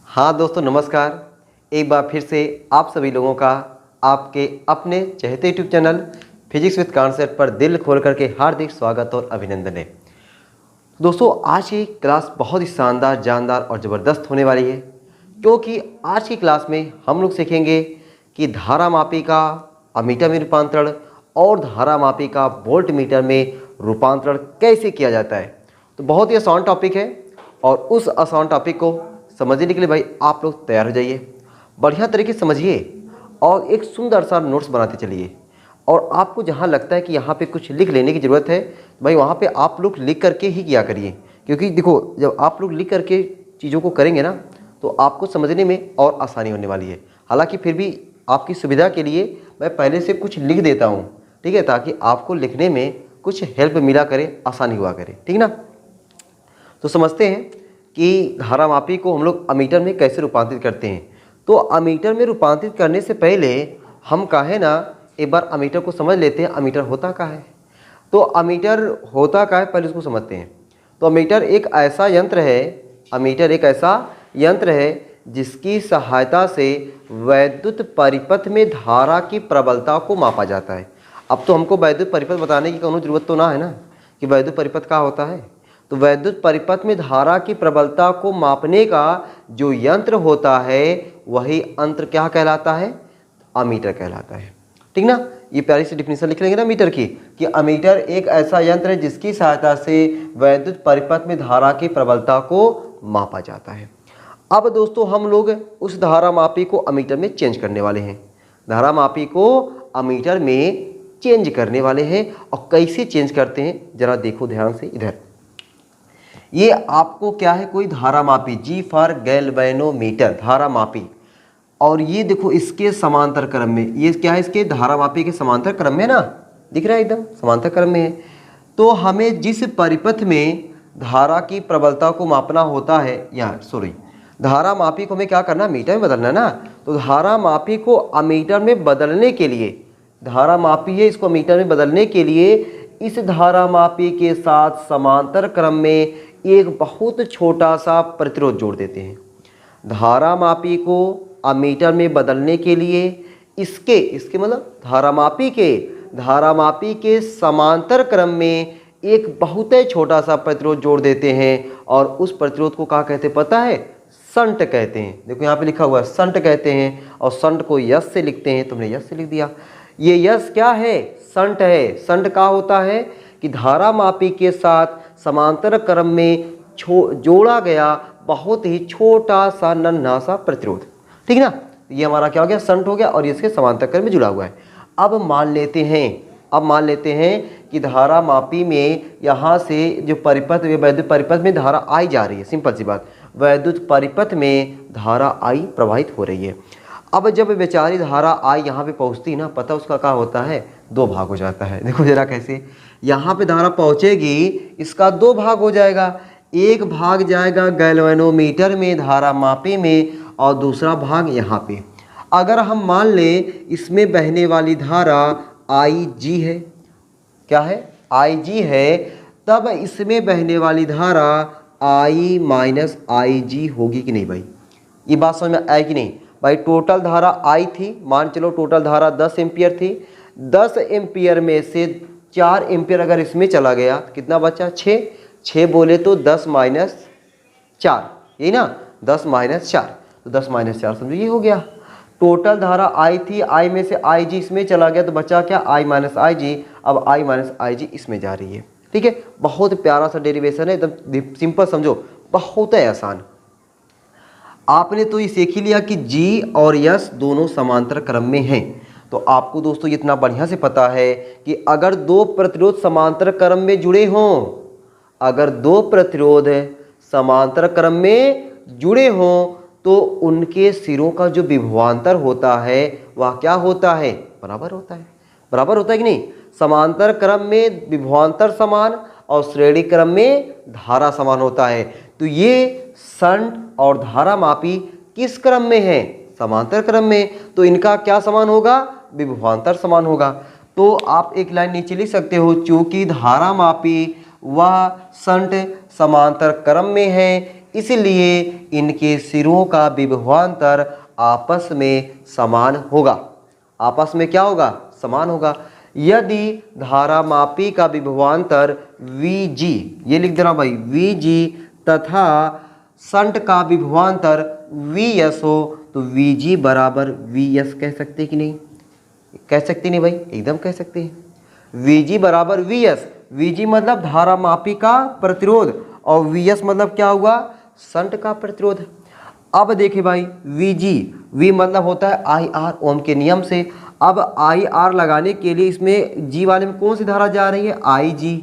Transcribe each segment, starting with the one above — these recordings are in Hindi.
हाँ दोस्तों नमस्कार। एक बार फिर से आप सभी लोगों का आपके अपने चहेते YouTube channel physics with concept पर दिल खोल करके हार्दिक स्वागत और अभिनंदन है। दोस्तों आज की क्लास बहुत ही शानदार, जानदार और ज़बरदस्त होने वाली है, क्योंकि आज की क्लास में हम लोग सीखेंगे कि धारामापी का अमीटर में रूपांतरण और धारामापी का वोल्ट मीटर में रूपांतरण कैसे किया जाता है। तो बहुत ही आसान टॉपिक है और उस आसान टॉपिक को समझने के लिए भाई आप लोग तैयार हो जाइए, बढ़िया तरीके से समझिए और एक सुंदर सा नोट्स बनाते चलिए। और आपको जहाँ लगता है कि यहाँ पे कुछ लिख लेने की ज़रूरत है, भाई वहाँ पे आप लोग लिख करके ही किया करिए, क्योंकि देखो जब आप लोग लिख करके चीज़ों को करेंगे ना तो आपको समझने में और आसानी होने वाली है। हालांकि फिर भी आपकी सुविधा के लिए मैं पहले से कुछ लिख देता हूँ, ठीक है, ताकि आपको लिखने में कुछ हेल्प मिला करे, आसानी हुआ करे, ठीक ना। तो समझते हैं कि धारामापी को हम लोग अमीटर में कैसे रूपांतरित करते हैं। तो अमीटर में रूपांतरित करने से पहले हम कहें ना एक बार अमीटर को समझ लेते हैं। अमीटर होता क्या है? तो अमीटर होता क्या है पहले उसको समझते हैं। तो अमीटर एक ऐसा यंत्र है जिसकी सहायता से वैद्युत परिपथ में धारा की प्रबलता को मापा जाता है। अब तो हमको वैद्युत परिपथ बताने की कोनो जरूरत तो ना है ना कि वैद्युत परिपथ क्या होता है। तो वैद्युत परिपथ में धारा की प्रबलता को मापने का जो यंत्र होता है वही यंत्र क्या कहलाता है? अमीटर कहलाता है, ठीक ना। ये प्यारी सी डिफिनेशन लिख लेंगे ना मीटर की, कि अमीटर एक ऐसा यंत्र है जिसकी सहायता से वैद्युत परिपथ में धारा की प्रबलता को मापा जाता है। अब दोस्तों हम लोग उस धारामापी को अमीटर में चेंज करने वाले हैं। धारामापी को अमीटर में चेंज करने वाले हैं। और कैसे चेंज करते हैं जरा देखो ध्यान से इधर। ये आपको क्या है, कोई धारामापी, जी फॉर गैल्वेनोमीटर, धारामापी, और ये देखो इसके समांतर क्रम में, ये क्या है, इसके धारामापी के समांतर क्रम में ना, दिख रहा है एकदम समांतर क्रम में है। तो हमें जिस परिपथ में धारा की प्रबलता को मापना होता है, धारामापी को हमें क्या करना, मीटर में बदलना ना। तो धारामापी को अमीटर में बदलने के लिए, धारामापी है इसको मीटर में बदलने के लिए इस धारामापी के साथ समांतर क्रम में एक बहुत छोटा सा प्रतिरोध जोड़ देते हैं। धारामापी को अमीटर में बदलने के लिए इसके मतलब धारामापी के समांतर क्रम में एक बहुत छोटा सा प्रतिरोध जोड़ देते हैं। और उस प्रतिरोध को क्या कहते हैं पता है? शंट कहते हैं। देखो यहाँ पे लिखा हुआ है शंट कहते हैं, और शंट को यस से लिखते हैं। तुमने यस से लिख दिया, ये यस क्या है? शंट है। शंट क्या होता है कि धारामापी के साथ समांतर क्रम में जोड़ा गया बहुत ही छोटा सा नन्हा सा प्रतिरोध, ठीक ना। ये हमारा क्या हो गया, शंट हो गया, और इसके समांतर क्रम में जुड़ा हुआ है। अब मान लेते हैं कि धारामापी में यहाँ से जो परिपथ, वैद्युत परिपथ में धारा आई जा रही है। सिंपल सी बात, वैद्युत परिपथ में धारा आई प्रवाहित हो रही है। अब जब बेचारी धारा आई यहाँ पे पहुँचती ना, पता उसका क्या होता है, दो भाग हो जाता है। देखो जरा कैसे, यहाँ पे धारा पहुँचेगी, इसका दो भाग हो जाएगा। एक भाग जाएगा गैल्वेनोमीटर में धारामापी में, और दूसरा भाग यहाँ पे। अगर हम मान लें इसमें बहने वाली धारा IG है, क्या है, IG है, तब इसमें बहने वाली धारा I माइनस IG होगी कि नहीं भाई? ये बात समझ में आई कि नहीं भाई? टोटल धारा I थी, मान चलो टोटल धारा 10 एम्पियर थी। 10 एम्पियर में से 4 एम्पियर अगर इसमें चला गया तो कितना बचा? 6 बोले तो 10 माइनस 4, यही ना, 10 माइनस 4, तो 10 माइनस 4 समझो ये हो गया। टोटल धारा I थी, I में से IG इसमें चला गया तो बचा क्या? I minus IG। अब I माइनस IG इसमें जा रही है, ठीक है। बहुत प्यारा सा डेरिवेशन है, एकदम सिंपल समझो, बहुत है आसान। आपने तो ये सीख ही लिया कि G और S दोनों समांतर क्रम में हैं। तो आपको दोस्तों इतना बढ़िया से पता है कि अगर दो प्रतिरोध समांतर क्रम में जुड़े हों, अगर दो प्रतिरोध समांतर क्रम में जुड़े हों तो उनके सिरों का जो विभवांतर होता है वह क्या होता है? बराबर होता है। बराबर होता है कि नहीं? समांतर क्रम में विभवांतर समान और श्रेणी क्रम में धारा समान होता है। तो ये शंट और धारामापी किस क्रम में है? समांतर क्रम में। तो इनका क्या समान होगा? विभवांतर समान होगा। तो आप एक लाइन नीचे लिख सकते हो, चूंकि धारामापी वह शंट समांतर क्रम में है, इसलिए इनके सिरों का विभवांतर आपस में समान होगा। आपस में क्या होगा? समान होगा। यदि धारामापी का विभवांतर Vg, ये लिख देना भाई, Vg तथा शंट का विभवांतर Vs हो तो Vg बराबर Vs कह सकते कि नहीं? कह सकते नहीं भाई? एकदम कह सकते हैं। Vg बराबर Vs, Vg मतलब धारामापी का प्रतिरोध और Vs मतलब क्या हुआ? शंट का प्रतिरोध। अब देखिए भाई, Vg, V मतलब होता है IR ओम के नियम से। अब IR लगाने के लिए इसमें G वाले में कौन सी धारा जा रही है? IG।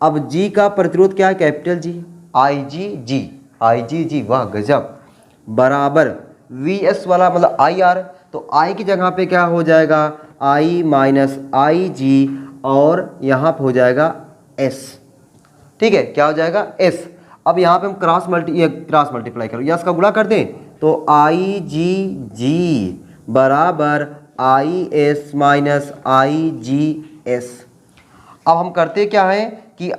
अब G का प्रतिरोध क्या है? कैपिटल G, IgG, IgG, वाह गजब, बराबर Vs वाला मतलब IR, तो I की जगह पे क्या हो जाएगा? I माइनस IG और यहाँ पे हो जाएगा S। ठीक है, क्या हो जाएगा? S। अब यहाँ पे हम क्रॉस मल्टीप्लाई करो, यस का गुणा कर दें तो IgG बराबर IS माइनस IgS। अब हम करते क्या है कि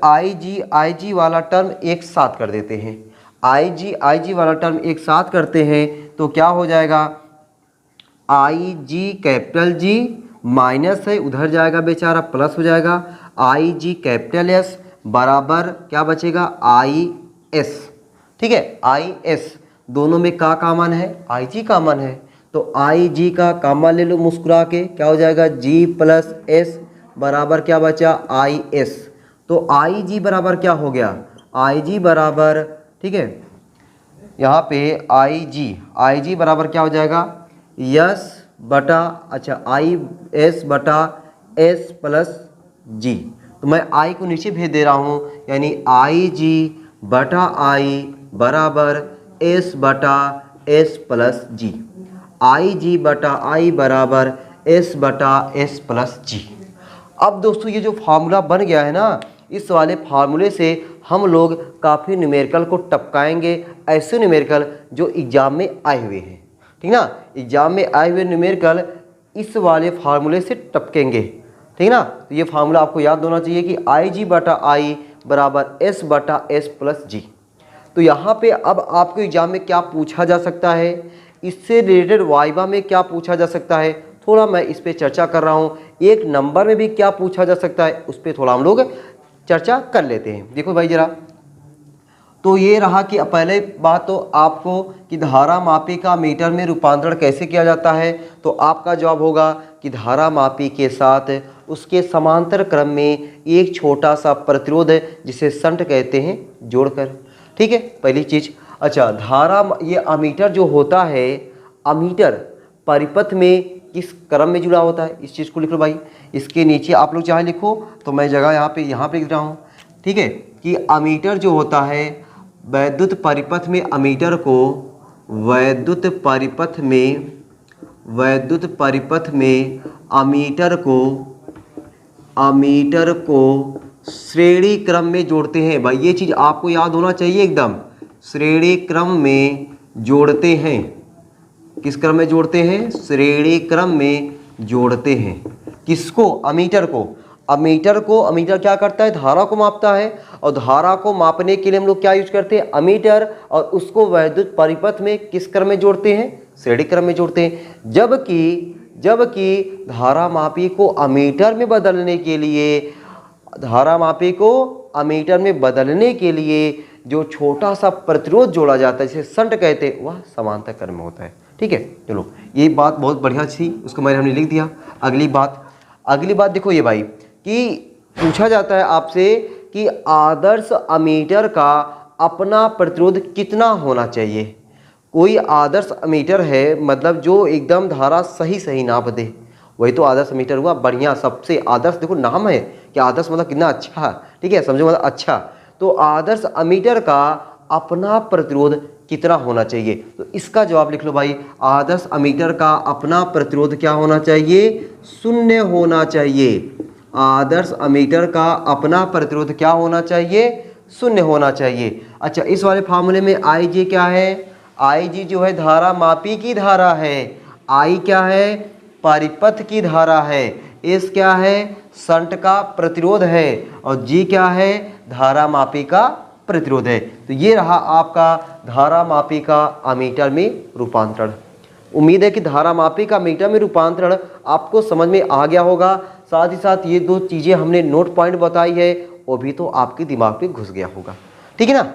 IG वाला टर्म एक साथ कर देते हैं। IG वाला टर्म एक साथ करते हैं तो क्या हो जाएगा? IG कैपिटल G माइनस है, उधर जाएगा बेचारा, प्लस हो जाएगा। IG कैपिटल S बराबर क्या बचेगा? IS। ठीक है, IS दोनों में का कॉमन है? IG कॉमन है, तो IG का कॉमन ले लो मुस्कुरा के, क्या हो जाएगा? G प्लस S बराबर क्या बचा? IS। तो IG बराबर क्या हो गया? IG बराबर, ठीक है, यहाँ पे IG बराबर क्या हो जाएगा? यस बटा, अच्छा, IS बटा S प्लस G। तो मैं I को नीचे भेज दे रहा हूँ, यानी IG बटा I बराबर S बटा S प्लस G। IG बटा I बराबर S बटा S प्लस G। अब दोस्तों ये जो फार्मूला बन गया है ना, इस वाले फार्मूले से हम लोग काफ़ी न्यूमेरिकल को टपकाएंगे, ऐसे न्यूमेरिकल जो एग्जाम में आए हुए हैं। ठीक ना, एग्जाम में आए हुए न्यूमेरिकल इस वाले फार्मूले से टपकेंगे। ठीक ना, तो ये फार्मूला आपको याद होना चाहिए कि IG बटा I बराबर S बटा S प्लस G। तो यहाँ पे अब आपको एग्जाम में क्या पूछा जा सकता है, इससे रिलेटेड वाइवा में क्या पूछा जा सकता है, थोड़ा मैं इस पर चर्चा कर रहा हूँ। एक नंबर में भी क्या पूछा जा सकता है, उस पर थोड़ा हम लोग चर्चा कर लेते हैं। देखो भाई जरा, तो ये रहा कि पहले बात तो आपको कि धारा मापी का मीटर में रूपांतरण कैसे किया जाता है, तो आपका जवाब होगा कि धारा मापी के साथ उसके समांतर क्रम में एक छोटा सा प्रतिरोध है जिसे शंट कहते हैं, जोड़कर। ठीक है, पहली चीज़। अच्छा, धारा, ये अमीटर जो होता है, अमीटर परिपथ में किस क्रम में जुड़ा होता है, इस चीज़ को लिख लो भाई। इसके नीचे आप लोग चाहे लिखो, तो मैं जगह यहाँ पे लिख रहा हूँ। ठीक है, कि अमीटर जो होता है वैद्युत परिपथ में, अमीटर को वैद्युत परिपथ में अमीटर को श्रेणी क्रम में जोड़ते हैं। भाई ये चीज़ आपको याद होना चाहिए एकदम, श्रेणी क्रम में जोड़ते हैं। किस क्रम में जोड़ते हैं? श्रेणी क्रम में जोड़ते हैं। किसको? अमीटर को। अमीटर क्या करता है? धारा को मापता है, और धारा को मापने के लिए हम लोग क्या यूज करते हैं? अमीटर, और उसको वैद्युत परिपथ में किस क्रम में जोड़ते हैं? श्रेणी क्रम में जोड़ते हैं। जबकि धारा मापी को अमीटर में बदलने के लिए जो छोटा सा प्रतिरोध जोड़ा जाता है, जिसे शंट कहते हैं, वह समांतर क्रम में होता है। ठीक है, चलो ये बात बहुत बढ़िया थी, उसको हमने लिख दिया। अगली बात देखो ये भाई, कि पूछा जाता है आपसे कि आदर्श अमीटर का अपना प्रतिरोध कितना होना चाहिए। कोई आदर्श अमीटर है, मतलब जो एकदम धारा सही नाप दे, वही तो आदर्श अमीटर हुआ। बढ़िया, सबसे आदर्श, देखो नाम है कि आदर्श मतलब कितना अच्छा। ठीक है, समझो मतलब अच्छा। तो आदर्श अमीटर का अपना प्रतिरोध कितना होना चाहिए, तो इसका जवाब लिख लो भाई। आदर्श अमीटर का अपना प्रतिरोध क्या होना चाहिए? 0 होना चाहिए। आदर्श अमीटर का अपना प्रतिरोध क्या होना चाहिए? 0 होना चाहिए। अच्छा, इस वाले फार्मूले में IG क्या है? IG जो है धारा मापी की धारा है। I क्या है? परिपथ की धारा है। S क्या है? शंट का प्रतिरोध है। और G क्या है? धारा मापी का प्रतिरोध है। तो ये रहा आपका धारामापी का अमीटर में रूपांतरण। उम्मीद है कि धारामापी का मीटर में रूपांतरण आपको समझ में आ गया होगा। साथ ही साथ ये दो चीज़ें हमने नोट पॉइंट बताई है वो भी तो आपके दिमाग में घुस गया होगा, ठीक है ना।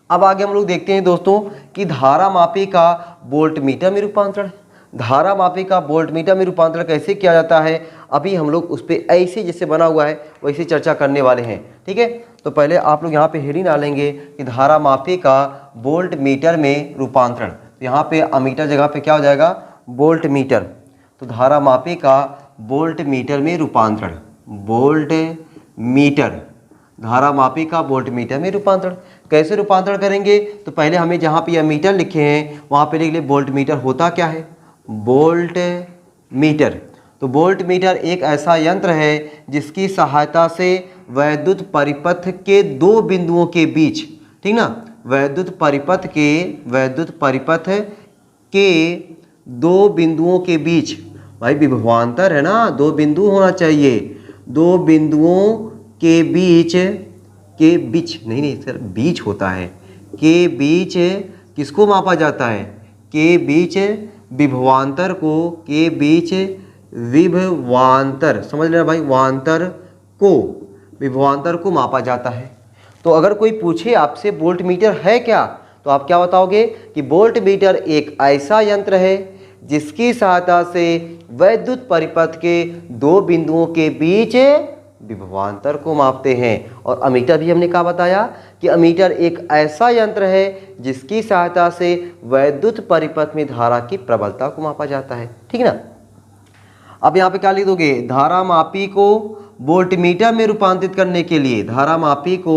अब आगे हम लोग देखते हैं दोस्तों कि धारामापी का वोल्टमीटर में रूपांतरण। धारामापी का वोल्टमीटर में रूपांतरण कैसे किया जाता है, अभी हम लोग उस पर ऐसे जैसे बना हुआ है वैसे चर्चा करने वाले हैं, ठीक है। तो पहले आप लोग यहाँ पे हेडिंग डालेंगे कि धारामापी का वोल्टमीटर में रूपांतरण। तो यहाँ पे अमीटर जगह पे क्या हो जाएगा, वोल्टमीटर। तो धारामापी का वोल्टमीटर में रूपांतरण, वोल्टमीटर, धारामापी का वोल्टमीटर में रूपांतरण। कैसे रूपांतरण करेंगे, तो पहले हमें जहाँ पे यह मीटर लिखे हैं वहाँ पे लिख ले वोल्टमीटर होता क्या है, वोल्टमीटर। तो वोल्टमीटर एक ऐसा यंत्र है जिसकी सहायता से वैद्युत परिपथ के दो बिंदुओं के बीच, ठीक ना, वैद्युत परिपथ के दो बिंदुओं के बीच, भाई विभवांतर है ना, दो बिंदु होना चाहिए, दो बिंदुओं के बीच नहीं सर बीच होता है, के बीच किसको मापा जाता है, के बीच विभवांतर को, के बीच विभवांतर, समझ लेना भाई, विभवांतर को मापा जाता है। तो अगर कोई पूछे आपसे वोल्टमीटर है क्या, तो आप क्या बताओगे कि वोल्टमीटर एक ऐसा यंत्र है जिसकी सहायता से वैद्युत परिपथ के दो बिंदुओं के बीच विभवांतर को मापते हैं। और अमीटर भी हमने क्या बताया कि अमीटर एक ऐसा यंत्र है जिसकी सहायता से वैद्युत परिपथ में धारा की प्रबलता को मापा जाता है, ठीक है ना। अब यहाँ पे क्या लिख दोगे, धारामापी को वोल्टमीटर में रूपांतरित करने के लिए, धारामापी को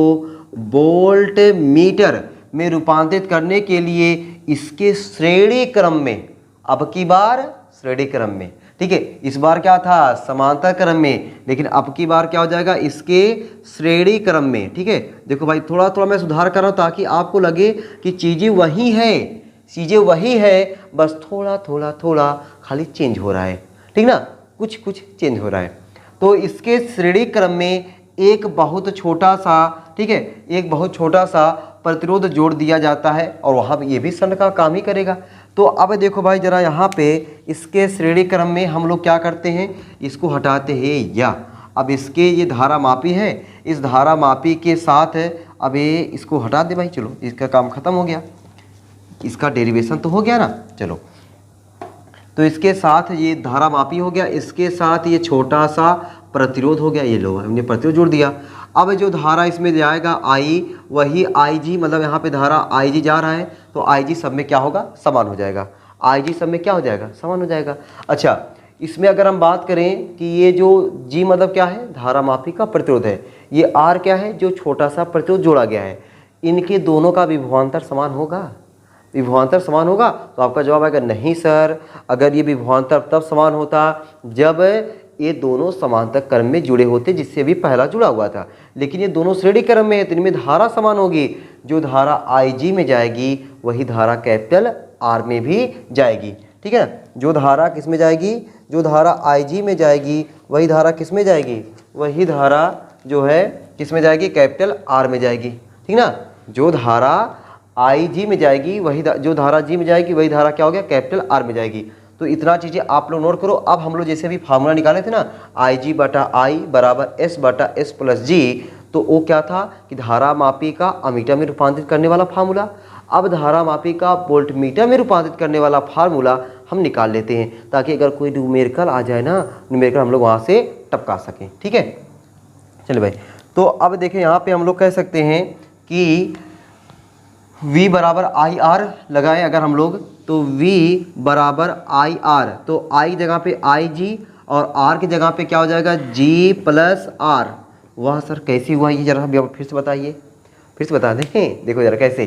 वोल्टमीटर में रूपांतरित करने के लिए इसके श्रेणी क्रम में, अब की बार श्रेणी क्रम में, ठीक है, इस बार क्या था समांतर क्रम में, लेकिन अब की बार क्या हो जाएगा इसके श्रेणी क्रम में, ठीक है। देखो भाई थोड़ा थोड़ा मैं सुधार कर रहा हूँ ताकि आपको लगे कि चीज़ें वही है, बस थोड़ा थोड़ा खाली चेंज हो रहा है, ठीक ना, कुछ चेंज हो रहा है। तो इसके श्रेणी क्रम में एक बहुत छोटा सा, ठीक है, एक बहुत छोटा सा प्रतिरोध जोड़ दिया जाता है और वहाँ ये भी शंट का काम ही करेगा। तो अब देखो भाई जरा यहाँ पे इसके श्रेणी क्रम में हम लोग क्या करते हैं, इसको हटाते हैं या, अब इसके ये धारामापी है, इस धारामापी के साथ अब ये इसको हटा दे भाई, चलो इसका काम खत्म हो गया, इसका डेरिवेशन तो हो गया ना। चलो तो इसके साथ ये धारामापी हो गया, इसके साथ ये छोटा सा प्रतिरोध हो गया, ये लो हमने प्रतिरोध जोड़ दिया। अब जो धारा इसमें जाएगा आई, वही आई जी, मतलब यहाँ पे धारा आई जी जा रहा है तो आई जी सब में क्या होगा, समान हो जाएगा, आई जी सब में क्या हो जाएगा, समान हो जाएगा। अच्छा इसमें अगर हम बात करें कि ये जो जी मतलब क्या है, धारामापी का प्रतिरोध है, ये आर क्या है, जो छोटा सा प्रतिरोध जोड़ा गया है, इनके दोनों का विभवांतर समान होगा, विभवांतर समान होगा। तो आपका जवाब आएगा नहीं सर, अगर ये विभवांतर तब समान होता जब ये दोनों समांतर क्रम में जुड़े होते जिससे भी पहला जुड़ा हुआ था, लेकिन ये दोनों श्रेणी क्रम में है तो इनमें धारा समान होगी, जो धारा आई जी में जाएगी वही धारा कैपिटल आर में भी जाएगी, ठीक है ना। जो धारा किस में जाएगी, जो धारा आई जी में जाएगी वही धारा किस में जाएगी, वही धारा जो है किस में जाएगी, कैपिटल आर में जाएगी, ठीक ना। जो धारा आई जी में जाएगी वही जो धारा जी में जाएगी वही धारा क्या हो गया, कैपिटल आर में जाएगी। तो इतना चीज़ें आप लोग नोट करो। अब हम लोग जैसे भी फार्मूला निकाले थे ना, आई जी बटा आई बराबर एस बटा एस प्लस जी, तो वो क्या था कि धारामापी का अमीटर में रूपांतरित करने वाला फार्मूला। अब धारामापी का वोल्टमीटर में रूपांतरित करने वाला फार्मूला हम निकाल लेते हैं ताकि अगर कोई न्यूमेरिकल आ जाए ना, न्यूमेरिकल हम लोग वहाँ से टपका सकें, ठीक है। चलिए भाई, तो अब देखें यहाँ पे हम लोग कह सकते हैं कि V बराबर आई आर लगाएं अगर हम लोग, तो V बराबर आई आर, तो I जगह पे आई जी और R की जगह पे क्या हो जाएगा, G प्लस आर। वाह सर कैसे हुआ ये, जरा फिर से बताइए, फिर से बता दें। देखो जरा कैसे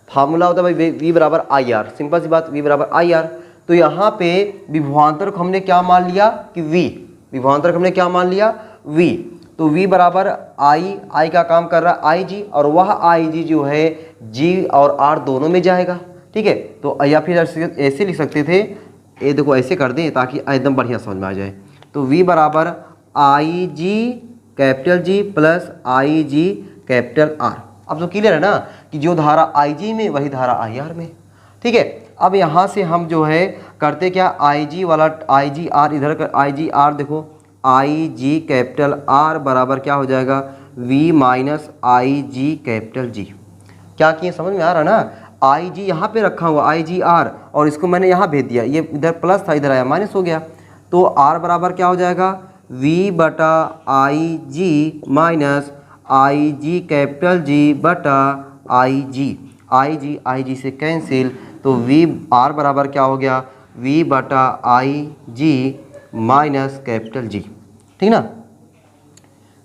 फार्मूला होता है भाई, V बराबर आई आर, सिंपल सी बात, V बराबर आई आर। तो यहाँ पे विभवांतर को हमने क्या मान लिया कि V, विभवांतर को हमने क्या मान लिया V, तो V बराबर आई का काम कर रहा है आई जी, और वह आई जी जो है G और R दोनों में जाएगा, ठीक है। तो या फिर ऐसे लिख सकते थे, ये देखो ऐसे कर दें ताकि एकदम बढ़िया समझ में आ जाए। तो V बराबर आई जी कैपिटल जी प्लस आई जी कैपिटल आर, अब तो क्लियर है ना कि जो धारा IG में वही धारा IR में। ठीक है, अब यहाँ से हम जो है करते क्या, IG वाला IGR इधर कर, IGR देखो IG कैपिटल R बराबर क्या हो जाएगा V minus IG capital G। क्या किए समझ में आ रहा ना, IG यहाँ पे रखा हुआ IGR और इसको मैंने यहाँ भेज दिया, ये इधर प्लस था इधर आया माइनस हो गया, तो R बराबर क्या हो जाएगा V बटा IG minus IG capital G बटा IG से कैंसिल, तो V R बराबर क्या हो गया V बटा IG माइनस कैपिटल G। ठीक ना,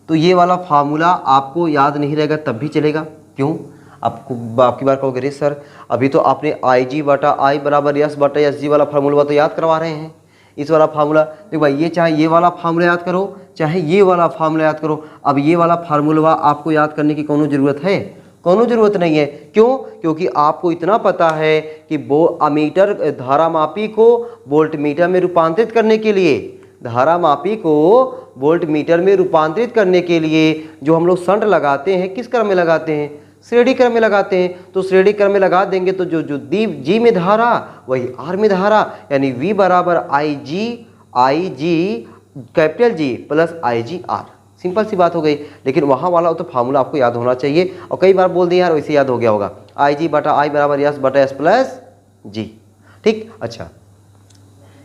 तो ये वाला फार्मूला आपको याद नहीं रहेगा तब भी चलेगा। क्यों, आपको आपकी बार कहोगे रे सर अभी तो आपने IG बटा I बराबर S बटा SG वाला फार्मूला तो याद करवा रहे हैं, इस वाला फार्मूला देखो भाई, ये चाहे ये वाला फार्मूला याद करो चाहे ये वाला फार्मूला याद करो, अब ये वाला फार्मूला आपको याद करने की कोनो ज़रूरत है, कोनो ज़रूरत नहीं है। क्यों, क्योंकि आपको इतना पता है कि वो अमीटर धारामापी को वोल्टमीटर में रूपांतरित करने के लिए, धारामापी को वोल्टमीटर में रूपांतरित करने के लिए जो हम लोग शंट लगाते हैं किस क्रम में लगाते हैं, श्रेणी क्रम में लगाते हैं। तो श्रेणी क्रम में लगा देंगे तो जो G में धारा वही R में धारा, यानी V बराबर IG capital G plus IGR। Simple सी बात हो गई। लेकिन वहाँ वाला तो फार्मूला आपको याद होना चाहिए, और कई बार बोल दिए यार वैसे याद हो गया होगा, IG बटा I बराबर S बटा S प्लस G। ठीक, अच्छा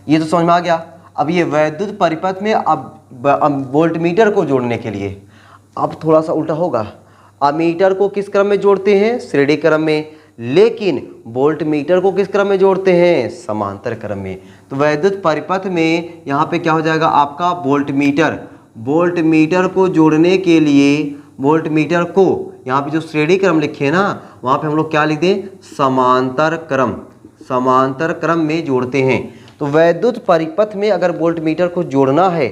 ये तो समझ में आ गया। अब ये वैद्युत परिपथ में अब वोल्टमीटर को जोड़ने के लिए अब थोड़ा सा उल्टा होगा, अमीटर को किस क्रम में जोड़ते हैं, श्रेणी क्रम में, लेकिन वोल्टमीटर को किस क्रम में जोड़ते हैं, समांतर क्रम में। तो वैद्युत परिपथ में यहाँ पे क्या हो जाएगा आपका वोल्टमीटर को जोड़ने के लिए, वोल्टमीटर को यहाँ पे जो श्रेणी क्रम लिखे ना वहाँ पे हम लोग क्या लिख दें, समांतर क्रम में जोड़ते हैं। तो वैद्युत परिपथ में अगर वोल्टमीटर को जोड़ना है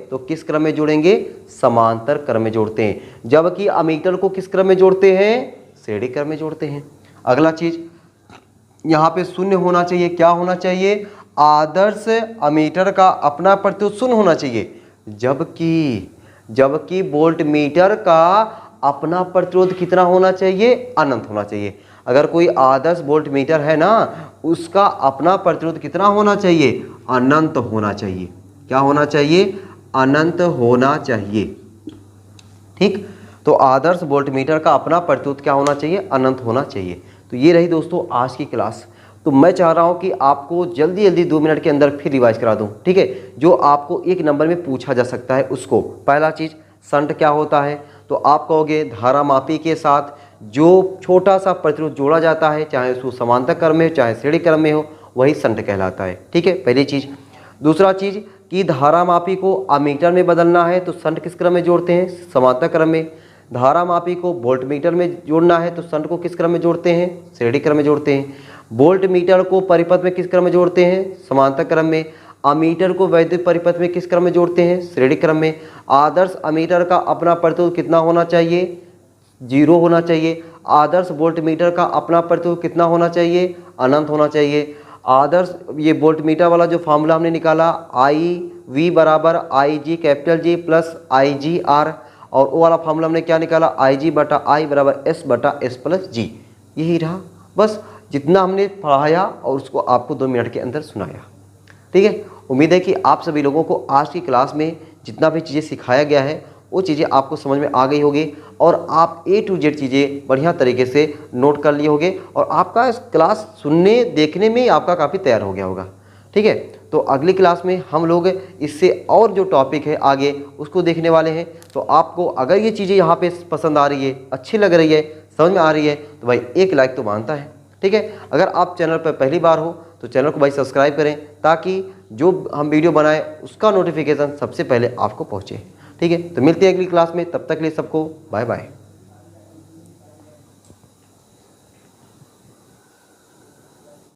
तो किस क्रम में जोड़ेंगे, समांतर क्रम में जोड़ते हैं। जबकि अमीटर को किस क्रम में जोड़ते हैं, श्रेणी क्रम में जोड़ते हैं। अगला चीज यहाँ पे शून्य होना चाहिए, क्या होना चाहिए, आदर्श अमीटर का अपना प्रतिरोध शून्य होना चाहिए, जबकि वोल्टमीटर का अपना प्रतिरोध कितना होना चाहिए, अनंत होना चाहिए। अगर कोई आदर्श वोल्टमीटर है ना उसका अपना प्रतिरोध कितना होना चाहिए, अनंत होना चाहिए। क्या होना चाहिए, अनंत होना चाहिए। ठीक, तो आदर्श वोल्टमीटर का अपना प्रतिरोध क्या होना चाहिए, अनंत होना चाहिए। तो ये रही दोस्तों आज की क्लास। तो मैं चाह रहा हूँ कि आपको जल्दी जल्दी 2 मिनट के अंदर फिर रिवाइज करा दूँ। ठीक है, जो आपको 1 नंबर में पूछा जा सकता है उसको। पहला चीज़ शंट क्या होता है, तो आप कहोगे धारामापी के साथ जो छोटा सा प्रतिरोध जोड़ा जाता है, चाहे उसको समांतर क्रम में हो चाहे श्रेणी क्रम में हो, वही शंट कहलाता है। ठीक है, पहली चीज़। दूसरा चीज़ कि धारामापी को अमीटर में बदलना है तो शंट किस क्रम में जोड़ते हैं, समांतर क्रम में। धारामापी को वोल्टमीटर में जोड़ना है तो शंट को किस क्रम में जोड़ते हैं, श्रेणी क्रम में जोड़ते हैं। वोल्टमीटर को परिपथ में किस क्रम में जोड़ते हैं, समांतर क्रम में। अमीटर को वैद्युत परिपथ में किस क्रम में जोड़ते हैं, श्रेणी क्रम में। आदर्श अमीटर का अपना प्रतिरोध कितना होना चाहिए, 0 होना चाहिए। आदर्श वोल्टमीटर का अपना प्रतिरोध कितना होना चाहिए, अनंत होना चाहिए। आदर्श ये वोल्टमीटर वाला जो फार्मूला हमने निकाला IV बराबर IG capital G plus IGR, और वो वाला फार्मूला हमने क्या निकाला, IG बटा I बराबर S बटा S प्लस G। यही रहा बस, जितना हमने पढ़ाया और उसको आपको 2 मिनट के अंदर सुनाया। ठीक है, उम्मीद है कि आप सभी लोगों को आज की क्लास में जितना भी चीज़ें सिखाया गया है वो चीज़ें आपको समझ में आ गई होगी, और आप A to Z चीज़ें बढ़िया तरीके से नोट कर लिए होंगे, और आपका क्लास सुनने देखने में आपका काफ़ी तैयार हो गया होगा। ठीक है, तो अगली क्लास में हम लोग इससे और जो टॉपिक है आगे उसको देखने वाले हैं। तो आपको अगर ये चीज़ें यहाँ पे पसंद आ रही है, अच्छी लग रही है, समझ में आ रही है, तो भाई एक लाइक तो मानता है। ठीक है, अगर आप चैनल पर पहली बार हो तो चैनल को भाई सब्सक्राइब करें, ताकि जो हम वीडियो बनाएं उसका नोटिफिकेशन सबसे पहले आपको पहुँचे। ठीक है, तो मिलते हैं अगली क्लास में, तब तक के लिए सबको बाय बाय।